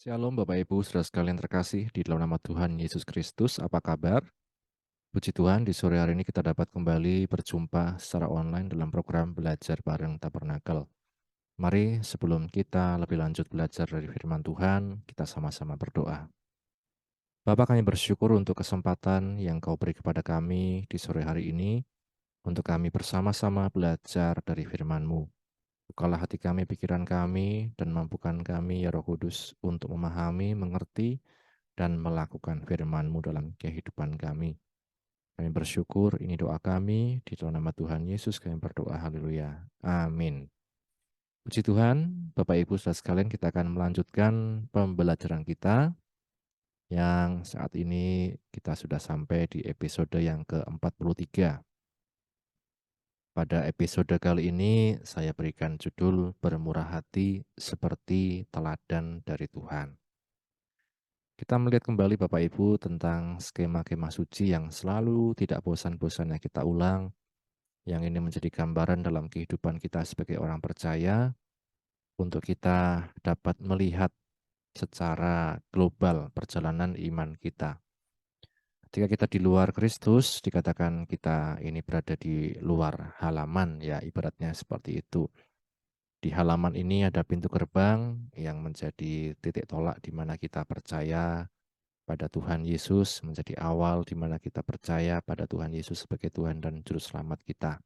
Shalom Bapak Ibu, saudara sekalian terkasih di dalam nama Tuhan Yesus Kristus, apa kabar? Puji Tuhan, di sore hari ini kita dapat kembali berjumpa secara online dalam program Belajar Bareng Tabernakel. Mari sebelum kita lebih lanjut belajar dari firman Tuhan, kita sama-sama berdoa. Bapa, kami bersyukur untuk kesempatan yang Kau beri kepada kami di sore hari ini, untuk kami bersama-sama belajar dari firman-Mu. Bukalah hati kami, pikiran kami, dan mampukan kami, ya Roh Kudus, untuk memahami, mengerti, dan melakukan firman-Mu dalam kehidupan kami. Kami bersyukur, ini doa kami, di dalam nama Tuhan Yesus kami berdoa, haleluya, amin. Puji Tuhan, Bapak Ibu saudara sekalian, kita akan melanjutkan pembelajaran kita, yang saat ini kita sudah sampai di episode yang ke-43. Pada episode kali ini, saya berikan judul Bermurah Hati Seperti Teladan dari Tuhan. Kita melihat kembali Bapak Ibu tentang skema-skema suci yang selalu tidak bosan-bosannya kita ulang, yang ini menjadi gambaran dalam kehidupan kita sebagai orang percaya, untuk kita dapat melihat secara global perjalanan iman kita. Ketika kita di luar Kristus, dikatakan kita ini berada di luar halaman, ya ibaratnya seperti itu. Di halaman ini ada pintu gerbang yang menjadi titik tolak di mana kita percaya pada Tuhan Yesus, menjadi awal di mana kita percaya pada Tuhan Yesus sebagai Tuhan dan Juru Selamat kita.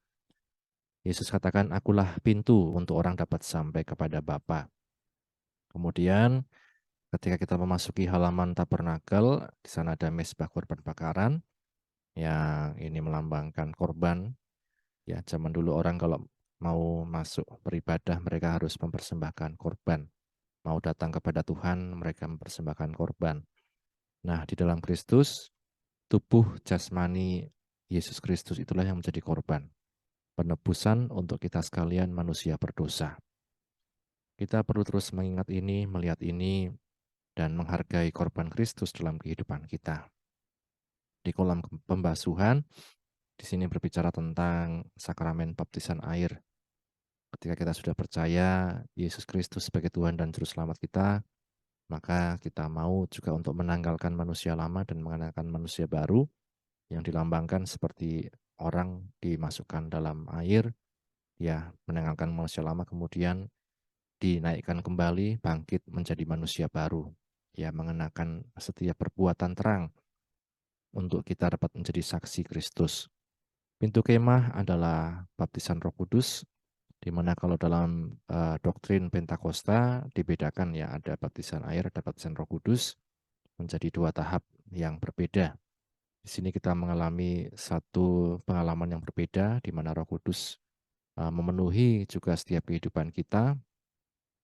Yesus katakan, akulah pintu untuk orang dapat sampai kepada Bapa. Kemudian ketika kita memasuki halaman tabernakel, di sana ada mezbah korban bakaran, yang ini melambangkan korban. Ya, zaman dulu orang kalau mau masuk beribadah, mereka harus mempersembahkan korban. Mau datang kepada Tuhan, mereka mempersembahkan korban. Nah, di dalam Kristus, tubuh jasmani Yesus Kristus itulah yang menjadi korban. Penebusan untuk kita sekalian manusia berdosa. Kita perlu terus mengingat ini, melihat ini, dan menghargai korban Kristus dalam kehidupan kita. Di kolam pembasuhan, di sini berbicara tentang sakramen baptisan air. Ketika kita sudah percaya Yesus Kristus sebagai Tuhan dan Juru Selamat kita, maka kita mau juga untuk menanggalkan manusia lama dan mengenakan manusia baru, yang dilambangkan seperti orang dimasukkan dalam air, ya menanggalkan manusia lama kemudian dinaikkan kembali, bangkit menjadi manusia baru, ya mengenakan setiap perbuatan terang untuk kita dapat menjadi saksi Kristus. Pintu kemah adalah baptisan Roh Kudus, di mana kalau dalam doktrin Pentakosta dibedakan, ya ada baptisan air, ada baptisan Roh Kudus, menjadi dua tahap yang berbeda. Di sini kita mengalami satu pengalaman yang berbeda, di mana Roh Kudus memenuhi juga setiap kehidupan kita,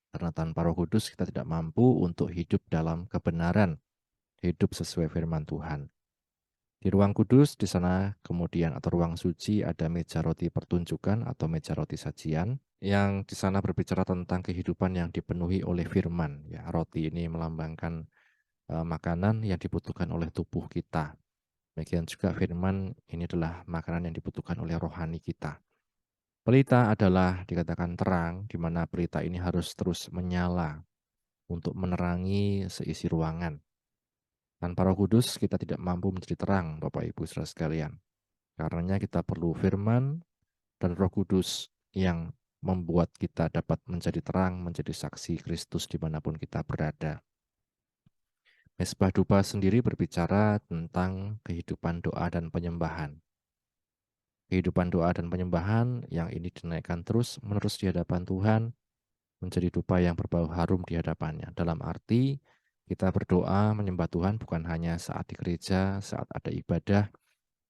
karena tanpa Roh Kudus kita tidak mampu untuk hidup dalam kebenaran, hidup sesuai firman Tuhan. Di ruang kudus, di sana kemudian atau ruang suci ada meja roti pertunjukan atau meja roti sajian, yang di sana berbicara tentang kehidupan yang dipenuhi oleh firman. Ya, roti ini melambangkan makanan yang dibutuhkan oleh tubuh kita. Demikian juga firman ini adalah makanan yang dibutuhkan oleh rohani kita. Pelita adalah dikatakan terang, di mana pelita ini harus terus menyala untuk menerangi seisi ruangan. Tanpa Roh Kudus kita tidak mampu menjadi terang, Bapak Ibu saudara sekalian. Karenanya kita perlu firman dan Roh Kudus yang membuat kita dapat menjadi terang, menjadi saksi Kristus dimanapun kita berada. Mezbah dupa sendiri berbicara tentang kehidupan doa dan penyembahan. Kehidupan doa dan penyembahan yang ini dinaikkan terus menerus di hadapan Tuhan, menjadi dupa yang berbau harum di hadapannya. Dalam arti kita berdoa menyembah Tuhan bukan hanya saat di gereja, saat ada ibadah,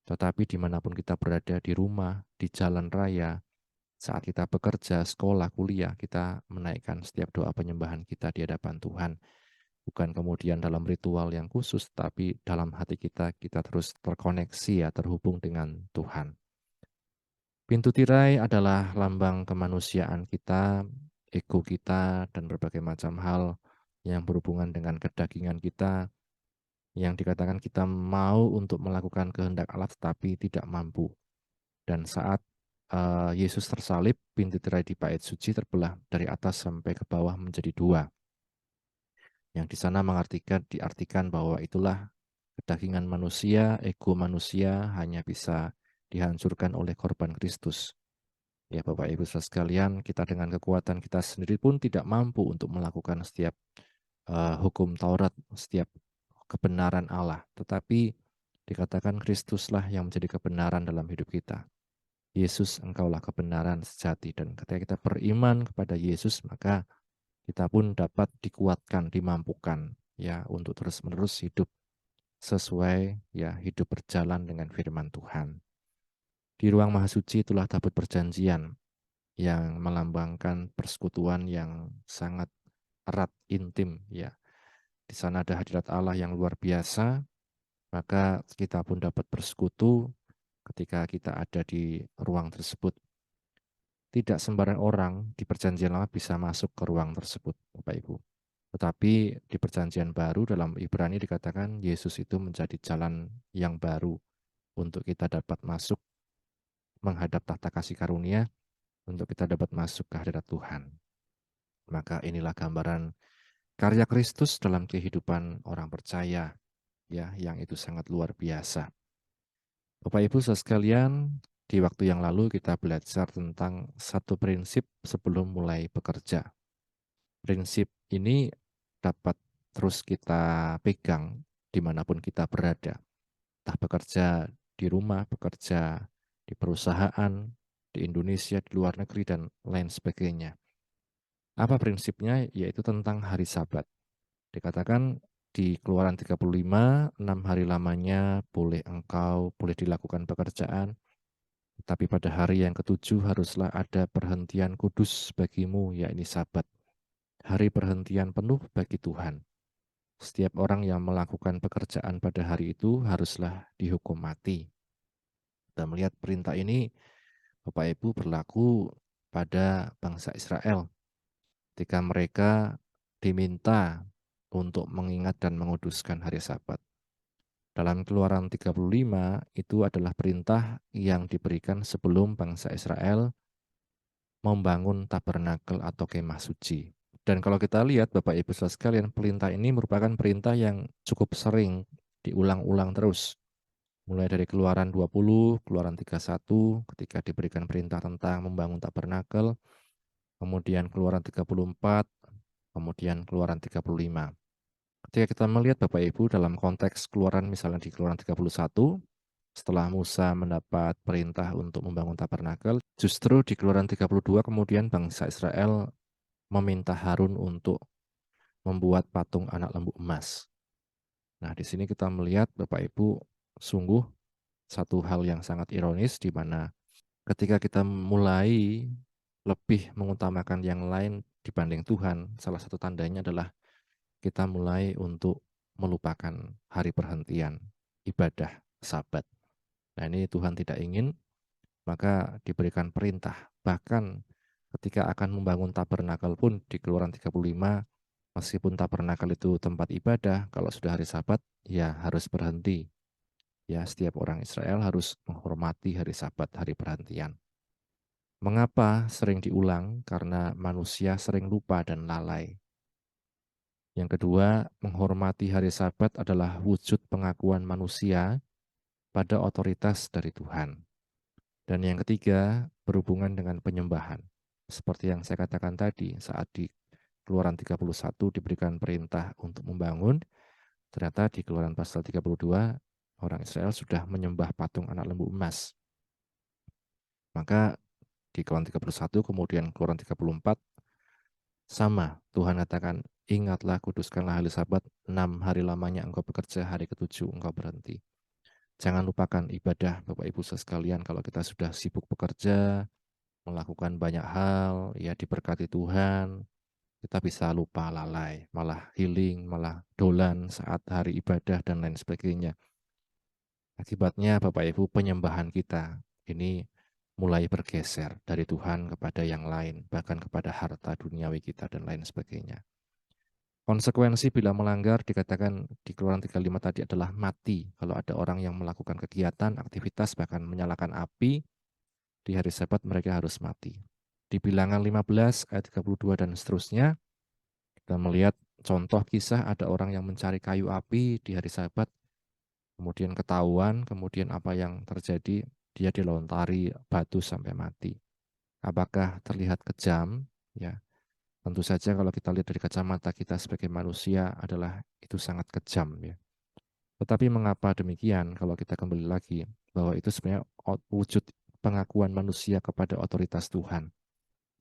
tetapi dimanapun kita berada, di rumah, di jalan raya, saat kita bekerja, sekolah, kuliah, kita menaikkan setiap doa penyembahan kita di hadapan Tuhan. Bukan kemudian dalam ritual yang khusus, tapi dalam hati kita, kita terus terkoneksi, ya, terhubung dengan Tuhan. Pintu tirai adalah lambang kemanusiaan kita, ego kita, dan berbagai macam hal yang berhubungan dengan kedagingan kita, yang dikatakan kita mau untuk melakukan kehendak Allah tetapi tidak mampu. Dan saat Yesus tersalib, pintu tirai di bait suci terbelah dari atas sampai ke bawah menjadi dua. yang di sana diartikan bahwa itulah kedagingan manusia, ego manusia hanya bisa dihancurkan oleh korban Kristus. Ya Bapak Ibu saudara sekalian, kita dengan kekuatan kita sendiri pun tidak mampu untuk melakukan setiap hukum Taurat, setiap kebenaran Allah. Tetapi dikatakan Kristuslah yang menjadi kebenaran dalam hidup kita. Yesus, engkaulah kebenaran sejati. Dan ketika kita beriman kepada Yesus, maka kita pun dapat dikuatkan, dimampukan ya untuk terus-menerus hidup sesuai ya hidup berjalan dengan firman Tuhan. Di ruang mahasuci itulah tabut perjanjian yang melambangkan persekutuan yang sangat erat, intim ya. Di sana ada hadirat Allah yang luar biasa, maka kita pun dapat bersekutu ketika kita ada di ruang tersebut. Tidak sembarang orang di perjanjian lama bisa masuk ke ruang tersebut, Bapak Ibu. Tetapi di perjanjian baru dalam Ibrani dikatakan Yesus itu menjadi jalan yang baru untuk kita dapat masuk menghadap tahta kasih karunia, untuk kita dapat masuk ke hadirat Tuhan. Maka inilah gambaran karya Kristus dalam kehidupan orang percaya, ya, yang itu sangat luar biasa. Bapak Ibu saudara sekalian, di waktu yang lalu kita belajar tentang satu prinsip sebelum mulai bekerja. Prinsip ini dapat terus kita pegang dimanapun kita berada. Entah bekerja di rumah, bekerja di perusahaan, di Indonesia, di luar negeri, dan lain sebagainya. Apa prinsipnya? Yaitu tentang hari Sabat. Dikatakan di Keluaran 35, 6 hari lamanya boleh dilakukan pekerjaan, tapi pada hari yang ketujuh haruslah ada perhentian kudus bagimu, yakni Sabat. Hari perhentian penuh bagi Tuhan. Setiap orang yang melakukan pekerjaan pada hari itu haruslah dihukum mati. Kita melihat perintah ini, Bapak Ibu, berlaku pada bangsa Israel ketika mereka diminta untuk mengingat dan menguduskan hari Sabat. Dalam Keluaran 35 itu adalah perintah yang diberikan sebelum bangsa Israel membangun tabernakel atau kemah suci. Dan kalau kita lihat Bapak Ibu saudara sekalian, perintah ini merupakan perintah yang cukup sering diulang-ulang terus. Mulai dari Keluaran 20, Keluaran 31 ketika diberikan perintah tentang membangun tabernakel, kemudian Keluaran 34, kemudian Keluaran 35. Ketika kita melihat Bapak Ibu dalam konteks Keluaran, misalnya di Keluaran 31, setelah Musa mendapat perintah untuk membangun tabernakel, justru di Keluaran 32 kemudian bangsa Israel meminta Harun untuk membuat patung anak lembu emas. Nah, di sini kita melihat Bapak Ibu sungguh satu hal yang sangat ironis di mana ketika kita mulai lebih mengutamakan yang lain dibanding Tuhan, salah satu tandanya adalah kita mulai untuk melupakan hari perhentian, ibadah, Sabat. Nah, ini Tuhan tidak ingin, maka diberikan perintah. Bahkan ketika akan membangun tabernakel pun di Keluaran 35, meskipun tabernakel itu tempat ibadah, kalau sudah hari Sabat, ya harus berhenti. Ya, setiap orang Israel harus menghormati hari Sabat, hari perhentian. Mengapa sering diulang? Karena manusia sering lupa dan lalai. Yang kedua, menghormati hari Sabat adalah wujud pengakuan manusia pada otoritas dari Tuhan. Dan yang ketiga, berhubungan dengan penyembahan. Seperti yang saya katakan tadi, saat di Keluaran 31 diberikan perintah untuk membangun, ternyata di Keluaran pasal 32, orang Israel sudah menyembah patung anak lembu emas. Maka di Keluaran 31, kemudian Keluaran 34, sama, Tuhan katakan, ingatlah, kuduskanlah hari Sabat, 6 hari lamanya engkau bekerja, hari ketujuh engkau berhenti. Jangan lupakan ibadah, Bapak Ibu sekalian, kalau kita sudah sibuk bekerja, melakukan banyak hal, ya diberkati Tuhan, kita bisa lupa lalai, malah healing, malah dolan saat hari ibadah, dan lain sebagainya. Akibatnya, Bapak Ibu, penyembahan kita ini mulai bergeser dari Tuhan kepada yang lain, bahkan kepada harta duniawi kita dan lain sebagainya. Konsekuensi bila melanggar dikatakan di Keluaran 35 tadi adalah mati. Kalau ada orang yang melakukan kegiatan, aktivitas, bahkan menyalakan api, di hari Sabat mereka harus mati. Di Bilangan 15 ayat 32 dan seterusnya, kita melihat contoh kisah ada orang yang mencari kayu api di hari Sabat, kemudian ketahuan, kemudian apa yang terjadi? Dia dilontari batu sampai mati. Apakah terlihat kejam? Ya, tentu saja kalau kita lihat dari kacamata kita sebagai manusia adalah itu sangat kejam ya. Tetapi mengapa demikian? Kalau kita kembali lagi bahwa itu sebenarnya wujud pengakuan manusia kepada otoritas Tuhan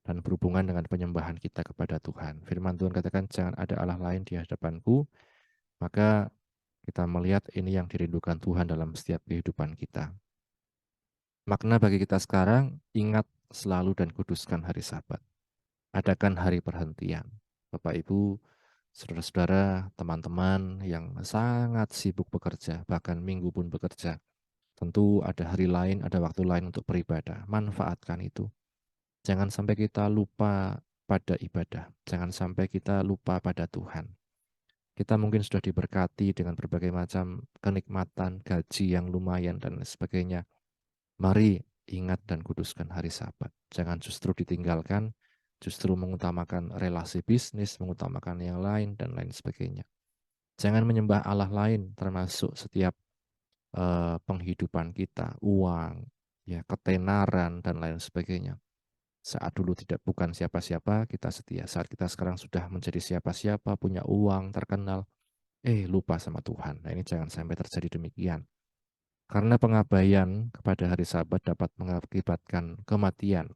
dan berhubungan dengan penyembahan kita kepada Tuhan. Firman Tuhan katakan jangan ada Allah lain di hadapanku, maka kita melihat ini yang dirindukan Tuhan dalam setiap kehidupan kita. Makna bagi kita sekarang, ingat selalu dan kuduskan hari Sabat. Adakan hari perhentian. Bapak Ibu, saudara-saudara, teman-teman yang sangat sibuk bekerja, bahkan minggu pun bekerja. Tentu ada hari lain, ada waktu lain untuk beribadah. Manfaatkan itu. Jangan sampai kita lupa pada ibadah. Jangan sampai kita lupa pada Tuhan. Kita mungkin sudah diberkati dengan berbagai macam kenikmatan, gaji yang lumayan, dan sebagainya. Mari ingat dan kuduskan hari Sabat. Jangan justru ditinggalkan, justru mengutamakan relasi bisnis, mengutamakan yang lain, dan lain sebagainya. Jangan menyembah Allah lain, termasuk setiap penghidupan kita, uang, ya ketenaran, dan lain sebagainya. Saat dulu tidak bukan siapa-siapa, kita setia. Saat kita sekarang sudah menjadi siapa-siapa, punya uang, terkenal, lupa sama Tuhan. Nah, ini jangan sampai terjadi demikian. Karena pengabaian kepada hari Sabat dapat mengakibatkan kematian,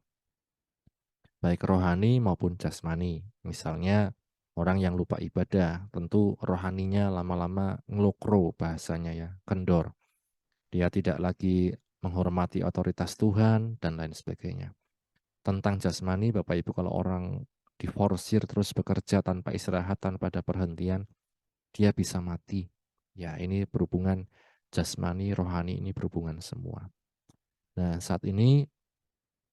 baik rohani maupun jasmani. Misalnya, orang yang lupa ibadah, tentu rohaninya lama-lama ngelokro bahasanya ya, kendor. Dia tidak lagi menghormati otoritas Tuhan, dan lain sebagainya. Tentang jasmani, Bapak Ibu, kalau orang diforsir terus bekerja tanpa istirahat, tanpa ada perhentian, dia bisa mati. Ya, ini berhubungan jasmani, rohani ini berhubungan semua. Nah, saat ini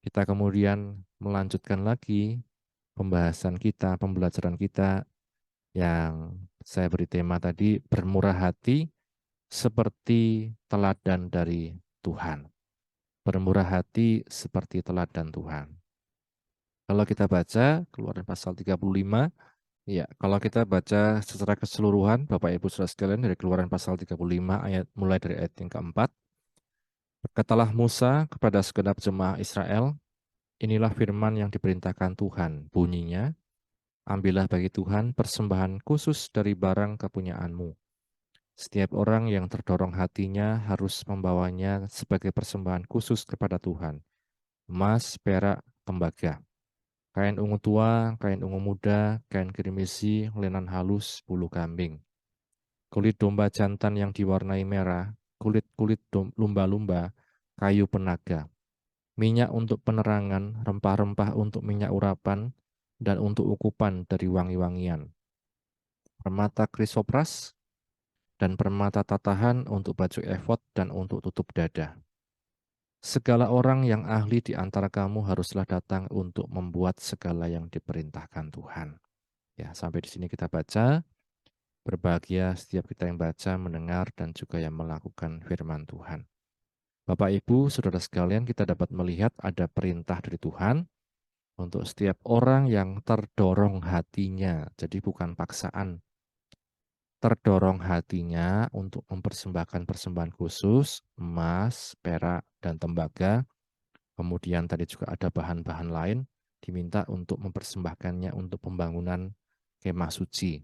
kita kemudian melanjutkan lagi pembahasan kita, pembelajaran kita yang saya beri tema tadi, bermurah hati seperti teladan dari Tuhan. Bermurah hati seperti teladan Tuhan. Kalau kita baca Keluaran pasal 35, ya, kalau kita baca secara keseluruhan, Bapak Ibu Saudara sekalian, dari Keluaran pasal 35 mulai dari ayat yang keempat, berkatalah Musa kepada segenap jemaah Israel, inilah firman yang diperintahkan Tuhan, bunyinya, ambillah bagi Tuhan persembahan khusus dari barang kepunyaanmu. Setiap orang yang terdorong hatinya harus membawanya sebagai persembahan khusus kepada Tuhan. Emas, perak, tembaga, kain ungu tua, kain ungu muda, kain kirmisi, lenan halus, bulu kambing, kulit domba jantan yang diwarnai merah, kulit-kulit lumba-lumba, kayu penaga, minyak untuk penerangan, rempah-rempah untuk minyak urapan, dan untuk ukupan dari wangi-wangian, permata krisopras, dan permata tatahan untuk baju efod dan untuk tutup dada. Segala orang yang ahli di antara kamu haruslah datang untuk membuat segala yang diperintahkan Tuhan. Ya, sampai di sini kita baca. Berbahagia setiap kita yang baca, mendengar, dan juga yang melakukan firman Tuhan. Bapak, Ibu, Saudara sekalian, kita dapat melihat ada perintah dari Tuhan untuk setiap orang yang terdorong hatinya. Jadi bukan paksaan. Terdorong hatinya untuk mempersembahkan persembahan khusus, emas, perak, dan tembaga. Kemudian tadi juga ada bahan-bahan lain diminta untuk mempersembahkannya untuk pembangunan kemah suci.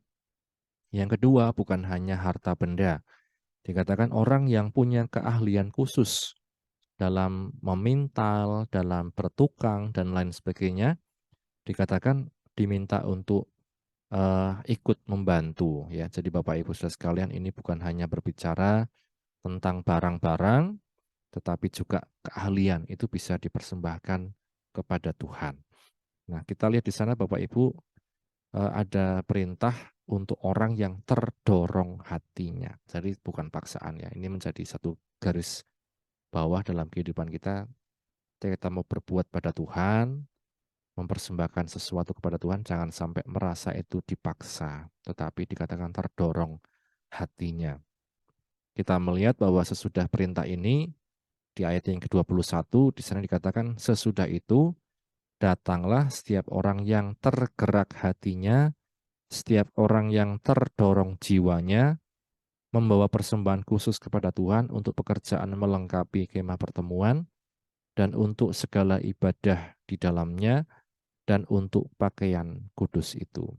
Yang kedua, bukan hanya harta benda. Dikatakan orang yang punya keahlian khusus dalam memintal, dalam bertukang, dan lain sebagainya, dikatakan diminta untuk ikut membantu. Ya, jadi Bapak Ibu Saudara sekalian, ini bukan hanya berbicara tentang barang-barang, tetapi juga keahlian itu bisa dipersembahkan kepada Tuhan. Nah, kita lihat di sana Bapak Ibu ada perintah untuk orang yang terdorong hatinya. Jadi bukan paksaan ya. Ini menjadi satu garis bawah dalam kehidupan kita. Kita mau berbuat pada Tuhan, mempersembahkan sesuatu kepada Tuhan, jangan sampai merasa itu dipaksa, tetapi dikatakan terdorong hatinya. Kita melihat bahwa sesudah perintah ini, di ayat yang ke-21, di sana dikatakan, sesudah itu, datanglah setiap orang yang tergerak hatinya, setiap orang yang terdorong jiwanya membawa persembahan khusus kepada Tuhan untuk pekerjaan melengkapi kemah pertemuan dan untuk segala ibadah di dalamnya dan untuk pakaian kudus itu.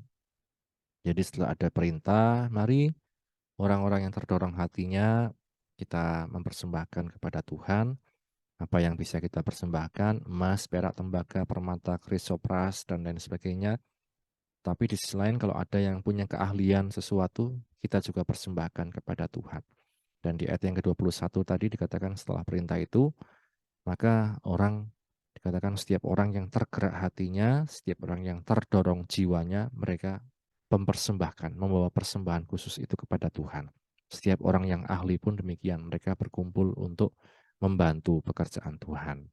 Jadi setelah ada perintah, mari orang-orang yang terdorong hatinya kita mempersembahkan kepada Tuhan apa yang bisa kita persembahkan, emas, perak, tembaga, permata, krisopras, dan lain sebagainya. Tapi di sisi lain kalau ada yang punya keahlian sesuatu, kita juga persembahkan kepada Tuhan. Dan di ayat yang ke-21 tadi dikatakan setelah perintah itu, maka orang dikatakan setiap orang yang tergerak hatinya, setiap orang yang terdorong jiwanya, mereka mempersembahkan, membawa persembahan khusus itu kepada Tuhan. Setiap orang yang ahli pun demikian, mereka berkumpul untuk membantu pekerjaan Tuhan.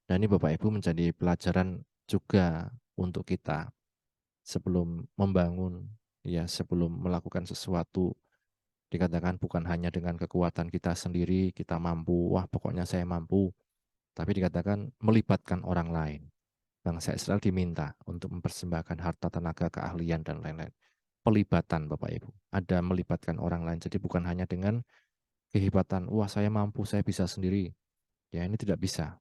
Dan ini Bapak Ibu menjadi pelajaran juga untuk kita sebelum membangun, ya sebelum melakukan sesuatu, dikatakan bukan hanya dengan kekuatan kita sendiri, kita mampu, wah pokoknya saya mampu, tapi dikatakan melibatkan orang lain. Bangsa Israel diminta untuk mempersembahkan harta, tenaga, keahlian, dan lain-lain. Pelibatan Bapak Ibu, ada melibatkan orang lain, jadi bukan hanya dengan kehebatan, wah saya mampu, saya bisa sendiri, ya ini tidak bisa.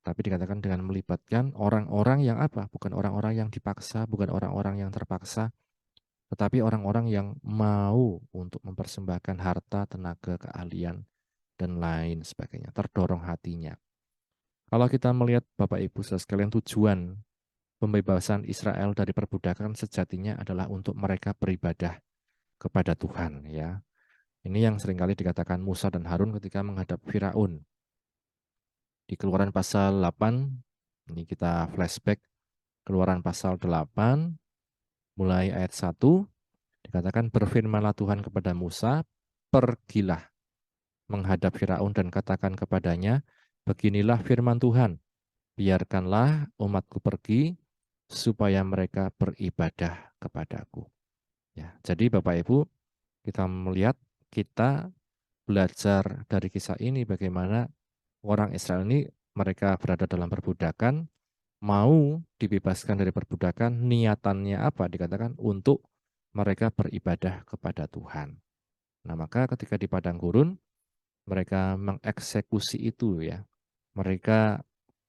Tapi dikatakan dengan melibatkan orang-orang yang apa? Bukan orang-orang yang dipaksa, bukan orang-orang yang terpaksa, tetapi orang-orang yang mau untuk mempersembahkan harta, tenaga, keahlian, dan lain sebagainya. Terdorong hatinya. Kalau kita melihat Bapak Ibu sekalian, tujuan pembebasan Israel dari perbudakan sejatinya adalah untuk mereka beribadah kepada Tuhan. Ya, ini yang seringkali dikatakan Musa dan Harun ketika menghadap Firaun. Di Keluaran pasal 8, ini kita flashback Keluaran pasal 8, mulai ayat 1, dikatakan berfirmanlah Tuhan kepada Musa, pergilah menghadap Firaun dan katakan kepadanya, beginilah firman Tuhan, biarkanlah umatku pergi supaya mereka beribadah kepadaku. Ya, jadi Bapak Ibu, kita melihat, kita belajar dari kisah ini bagaimana orang Israel ini mereka berada dalam perbudakan, mau dibebaskan dari perbudakan, niatannya apa? Dikatakan untuk mereka beribadah kepada Tuhan. Nah, maka ketika di padang gurun, mereka mengeksekusi itu ya. Mereka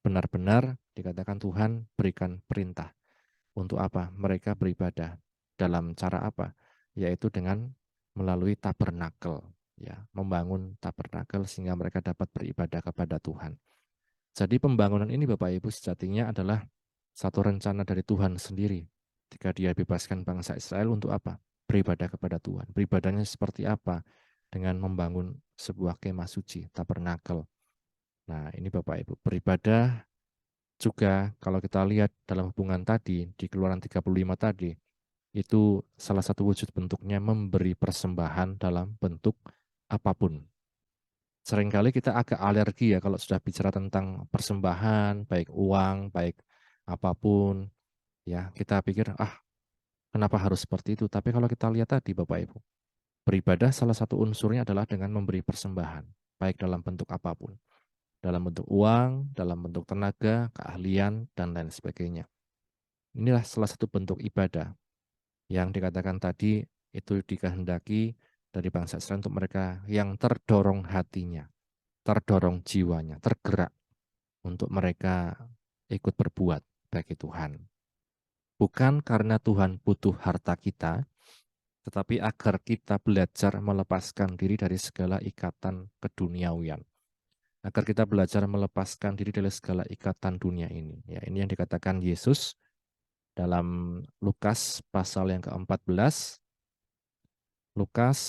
benar-benar dikatakan Tuhan berikan perintah. Untuk apa? Mereka beribadah. Dalam cara apa? Yaitu dengan melalui tabernakel. Ya, membangun tabernakel sehingga mereka dapat beribadah kepada Tuhan. Jadi pembangunan ini Bapak Ibu sejatinya adalah satu rencana dari Tuhan sendiri. Ketika dia bebaskan bangsa Israel untuk apa? Beribadah kepada Tuhan. Beribadahnya seperti apa? Dengan membangun sebuah kemah suci, tabernakel. Nah ini Bapak Ibu, beribadah juga kalau kita lihat dalam hubungan tadi, di Keluaran 35 tadi, itu salah satu wujud bentuknya memberi persembahan dalam bentuk apapun. Seringkali kita agak alergi ya kalau sudah bicara tentang persembahan, baik uang, baik apapun, ya kita pikir, kenapa harus seperti itu? Tapi kalau kita lihat tadi Bapak Ibu, beribadah salah satu unsurnya adalah dengan memberi persembahan, baik dalam bentuk apapun. Dalam bentuk uang, dalam bentuk tenaga, keahlian, dan lain sebagainya. Inilah salah satu bentuk ibadah yang dikatakan tadi itu dikehendaki dari bangsa Israel untuk mereka yang terdorong hatinya, terdorong jiwanya, tergerak untuk mereka ikut berbuat bagi Tuhan. Bukan karena Tuhan butuh harta kita, tetapi agar kita belajar melepaskan diri dari segala ikatan keduniawian. Agar kita belajar melepaskan diri dari segala ikatan dunia ini. Ya, ini yang dikatakan Yesus dalam Lukas pasal yang ke-14. Lukas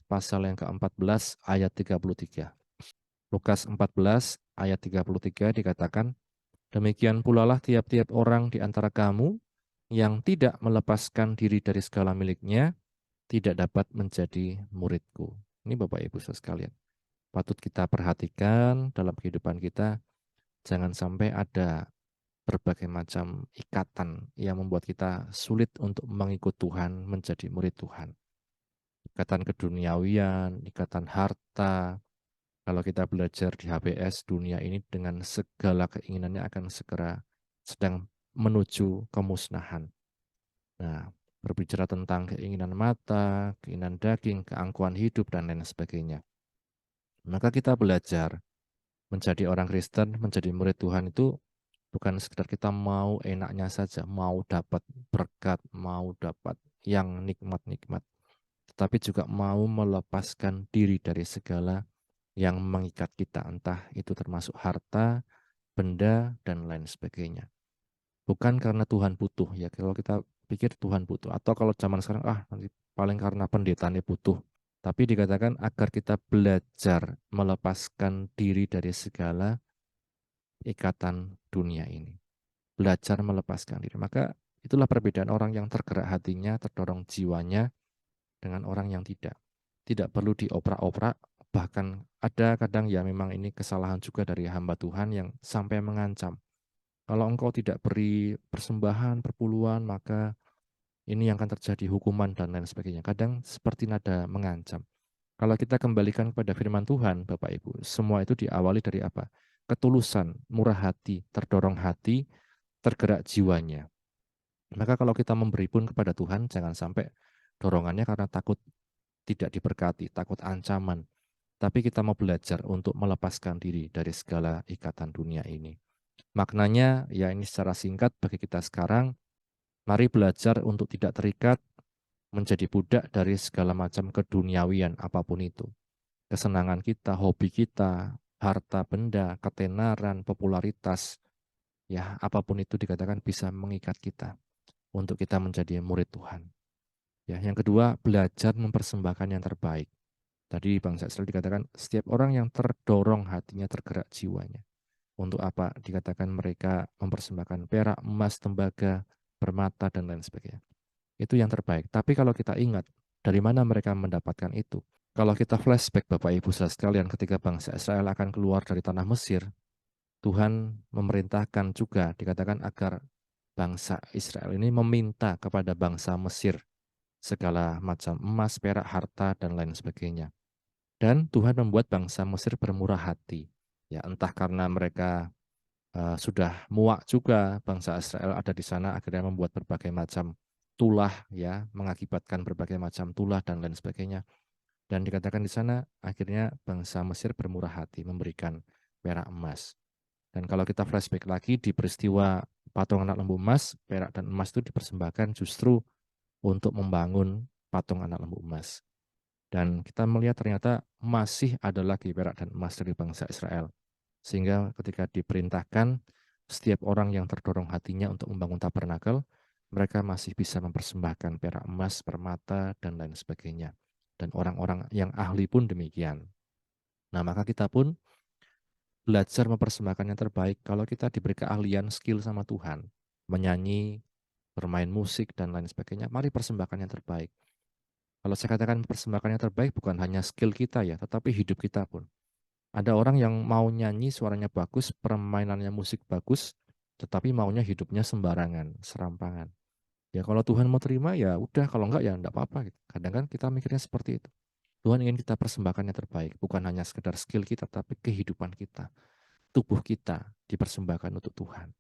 pasal yang ke-14 ayat 33. Lukas 14 ayat 33 dikatakan, demikian pula lah tiap-tiap orang di antara kamu yang tidak melepaskan diri dari segala miliknya, tidak dapat menjadi muridku. Ini Bapak Ibu sekalian, patut kita perhatikan dalam kehidupan kita, jangan sampai ada berbagai macam ikatan yang membuat kita sulit untuk mengikut Tuhan, menjadi murid Tuhan. Ikatan keduniawian, ikatan harta. Kalau kita belajar di HBS, dunia ini dengan segala keinginannya akan segera sedang menuju kemusnahan. Nah, berbicara tentang keinginan mata, keinginan daging, keangkuhan hidup, dan lain sebagainya. Maka kita belajar menjadi orang Kristen, menjadi murid Tuhan itu bukan sekedar kita mau enaknya saja, mau dapat berkat, mau dapat yang nikmat-nikmat, tetapi juga mau melepaskan diri dari segala yang mengikat kita, entah itu termasuk harta, benda, dan lain sebagainya. Bukan karena Tuhan butuh, ya kalau kita pikir Tuhan butuh, atau kalau zaman sekarang, nanti paling karena pendetanya butuh. Tapi dikatakan agar kita belajar melepaskan diri dari segala ikatan dunia ini. Belajar melepaskan diri. Maka itulah perbedaan orang yang tergerak hatinya, terdorong jiwanya dengan orang yang tidak. Tidak perlu dioprak-oprak, bahkan ada kadang ya memang ini kesalahan juga dari hamba Tuhan yang sampai mengancam. Kalau engkau tidak beri persembahan, perpuluhan, maka ini yang akan terjadi hukuman dan lain sebagainya. Kadang seperti nada mengancam. Kalau kita kembalikan kepada firman Tuhan, Bapak Ibu, semua itu diawali dari apa? Ketulusan, murah hati, terdorong hati, tergerak jiwanya. Maka kalau kita memberi pun kepada Tuhan, jangan sampai dorongannya karena takut tidak diberkati, takut ancaman. Tapi kita mau belajar untuk melepaskan diri dari segala ikatan dunia ini. Maknanya, ya ini secara singkat bagi kita sekarang, mari belajar untuk tidak terikat, menjadi budak dari segala macam keduniawian apapun itu. Kesenangan kita, hobi kita, harta benda, ketenaran, popularitas, ya apapun itu dikatakan bisa mengikat kita untuk kita menjadi murid Tuhan. Ya, yang kedua, belajar mempersembahkan yang terbaik. Tadi bangsa Israel dikatakan setiap orang yang terdorong hatinya, tergerak jiwanya. Untuk apa? Dikatakan mereka mempersembahkan perak, emas, tembaga, permata, dan lain sebagainya. Itu yang terbaik. Tapi kalau kita ingat, dari mana mereka mendapatkan itu? Kalau kita flashback Bapak Ibu saudara sekalian, ketika bangsa Israel akan keluar dari tanah Mesir, Tuhan memerintahkan juga dikatakan agar bangsa Israel ini meminta kepada bangsa Mesir segala macam emas, perak, harta, dan lain sebagainya. Dan Tuhan membuat bangsa Mesir bermurah hati. Ya, entah karena mereka sudah muak juga bangsa Israel ada di sana, akhirnya membuat berbagai macam tulah, ya, mengakibatkan berbagai macam tulah dan lain sebagainya. Dan dikatakan di sana akhirnya bangsa Mesir bermurah hati memberikan perak emas. Dan kalau kita flashback lagi di peristiwa patung anak lembu emas, perak dan emas itu dipersembahkan justru untuk membangun patung anak lembu emas. Dan kita melihat ternyata masih ada lagi perak dan emas dari bangsa Israel. Sehingga ketika diperintahkan setiap orang yang terdorong hatinya untuk membangun tabernakel, mereka masih bisa mempersembahkan perak emas, permata, dan lain sebagainya. Dan orang-orang yang ahli pun demikian. Nah, maka kita pun belajar mempersembahkan yang terbaik. Kalau kita diberi keahlian skill sama Tuhan, menyanyi, bermain musik, dan lain sebagainya, mari persembahkan yang terbaik. Kalau saya katakan persembahkan yang terbaik bukan hanya skill kita ya, tetapi hidup kita pun. Ada orang yang mau nyanyi, suaranya bagus, permainannya musik bagus, tetapi maunya hidupnya sembarangan, serampangan. Ya kalau Tuhan mau terima ya udah, kalau enggak ya enggak apa-apa. Gitu. Kadang kan kita mikirnya seperti itu. Tuhan ingin kita persembahkan yang terbaik, bukan hanya sekedar skill kita, tapi kehidupan kita, tubuh kita dipersembahkan untuk Tuhan.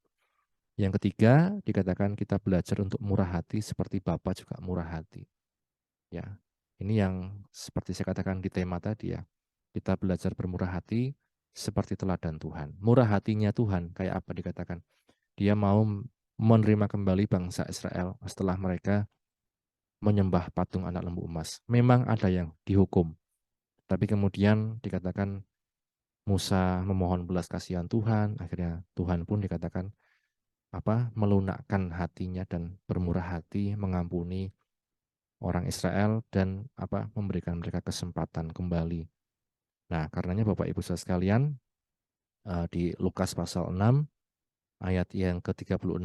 Yang ketiga, dikatakan kita belajar untuk murah hati seperti Bapa juga murah hati. Ya, ini yang seperti saya katakan di tema tadi ya. Kita belajar bermurah hati seperti teladan Tuhan. Murah hatinya Tuhan kayak apa dikatakan? Dia mau menerima kembali bangsa Israel setelah mereka menyembah patung anak lembu emas. Memang ada yang dihukum, tapi kemudian dikatakan Musa memohon belas kasihan Tuhan, akhirnya Tuhan pun dikatakan melunakkan hatinya dan bermurah hati mengampuni orang Israel dan memberikan mereka kesempatan kembali. Nah, karenanya Bapak Ibu Saudara sekalian, di Lukas pasal 6 ayat yang ke-36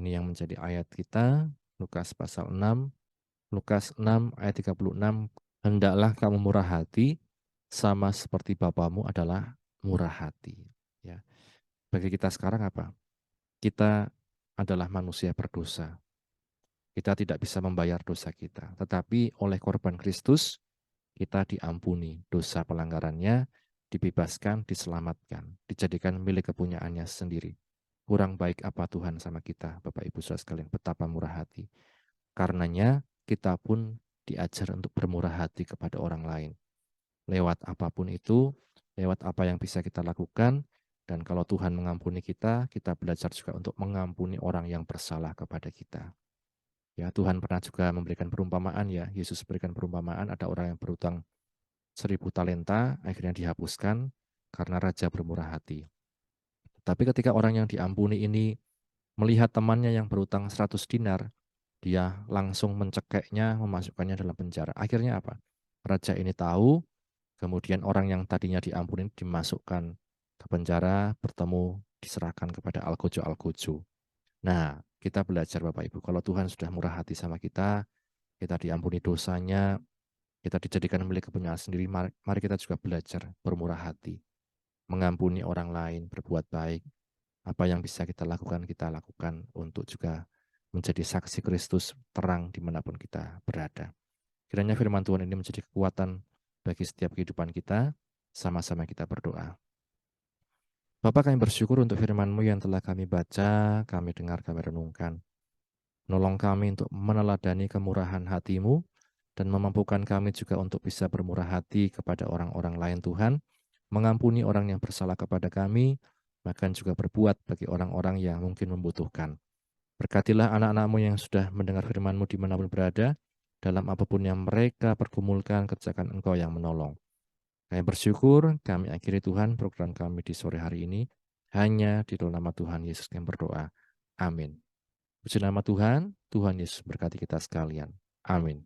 ini yang menjadi ayat kita, Lukas pasal 6, Lukas 6 ayat 36, hendaklah kamu murah hati sama seperti Bapamu adalah murah hati. Ya. Bagi kita sekarang apa? Kita adalah manusia berdosa. Kita tidak bisa membayar dosa kita, tetapi oleh korban Kristus kita diampuni dosa pelanggarannya, dibebaskan, diselamatkan, dijadikan milik kepunyaannya sendiri. Kurang baik apa Tuhan sama kita, Bapak Ibu Saudara sekalian, betapa murah hati. Karenanya kita pun diajar untuk bermurah hati kepada orang lain. Lewat apapun itu, lewat apa yang bisa kita lakukan, dan kalau Tuhan mengampuni kita, kita belajar juga untuk mengampuni orang yang bersalah kepada kita. Ya, Tuhan pernah juga memberikan perumpamaan ya, Yesus berikan perumpamaan ada orang yang berutang 1.000 talenta, akhirnya dihapuskan karena raja bermurah hati. Tapi ketika orang yang diampuni ini melihat temannya yang berutang 100 dinar, dia langsung mencekeknya, memasukkannya dalam penjara. Akhirnya apa? Raja ini tahu, kemudian orang yang tadinya diampuni dimasukkan ke penjara, bertemu, diserahkan kepada Algojo-Algojo. Nah, kita belajar Bapak Ibu, kalau Tuhan sudah murah hati sama kita diampuni dosanya, kita dijadikan milik kepunyaan sendiri, mari kita juga belajar bermurah hati, mengampuni orang lain, berbuat baik. Apa yang bisa kita lakukan untuk juga menjadi saksi Kristus terang dimanapun kita berada. Kiranya firman Tuhan ini menjadi kekuatan bagi setiap kehidupan kita, sama-sama kita berdoa. Bapak, kami bersyukur untuk firman-Mu yang telah kami baca, kami dengar, kami renungkan. Nolong kami untuk meneladani kemurahan hati-Mu, dan memampukan kami juga untuk bisa bermurah hati kepada orang-orang lain Tuhan, mengampuni orang yang bersalah kepada kami, bahkan juga berbuat bagi orang-orang yang mungkin membutuhkan. Berkatilah anak-anak-Mu yang sudah mendengar firman-Mu dimanapun berada, dalam apapun yang mereka pergumulkan, kerjakan Engkau yang menolong. Kami bersyukur, kami akhiri Tuhan program kami di sore hari ini, hanya di dalam nama Tuhan Yesus kami berdoa. Amin. Puji nama Tuhan, Tuhan Yesus berkati kita sekalian. Amin.